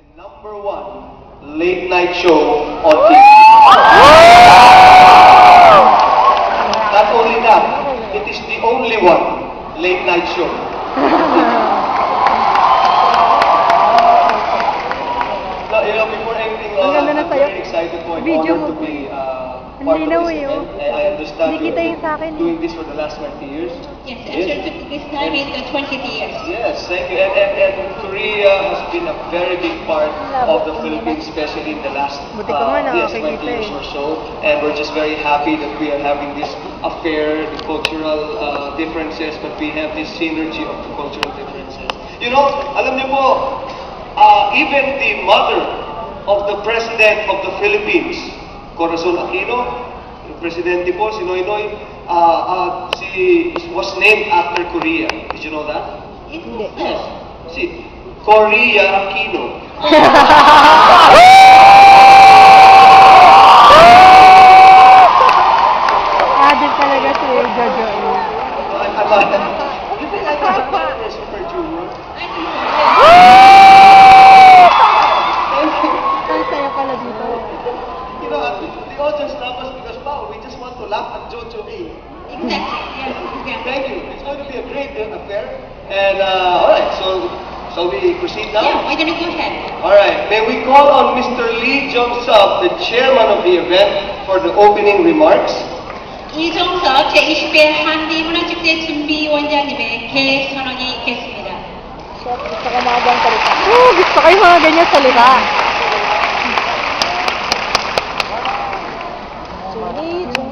the #1 late night show on TV. Not only that, it is the only one late night show. No, before anything, I'm very excited for Video honor to mo. be Ang part of linaw this eh, oh. event. I understand Hindi kita yung sa akin, eh. doing this for the last 20 years. Yes, actually this time is 20 years. Yes, thank you. And Korea has been a very big part of the Philippines, especially in the last Buti ka nga, 20 nakakikita years eh. or so. And we're just very happy that we are having this affair, the cultural differences, but we have this synergy of the cultural differences. You know, alam niyo po, even the mother of the President of the Philippines, Corazon Aquino, yung presidente po, si Noynoy, she was named after Korea. Did you know that? Hindi. Yes. Si Korea Aquino. Din talaga si Jojo. You think I can be Super Junior? Thank you. Ang saya pala dito. You know, the audience love us because, wow, we just want to laugh at Jojo A. Exactly, yes, exactly. Thank you. It's going to be a great affair. And, alright, so shall we proceed now? Yeah, why don't you go ahead? Alright, may we call on Mr. Lee Jong-sub, the chairman of the event, for the opening remarks. 이종석 제20회 한미문화축제준비위원장님의 개선언이 있겠습니다. Gusto ko mga ganyan salita. Gusto ko yung mga ganyan salita.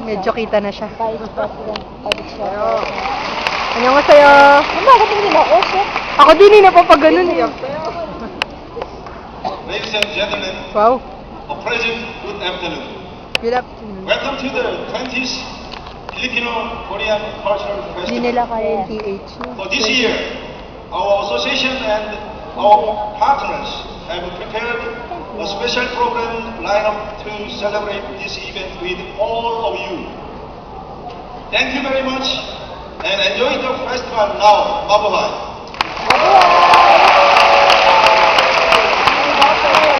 Medyo kita na siya. Vice President Alicia. Annyeonghaseyo. Bakit hindi na ako, chef? Ako din eh, napapaganon eh. Ladies and gentlemen, Wow. a pleasant good afternoon. Good afternoon. Welcome to the 20th Filipino-Korean Cultural Hindi Festival. nila kaya yung TH. No? For this year, our association and our partners have prepared a special program lineup to celebrate this event with all of you. Thank you very much and enjoy the festival now. Mabuhay!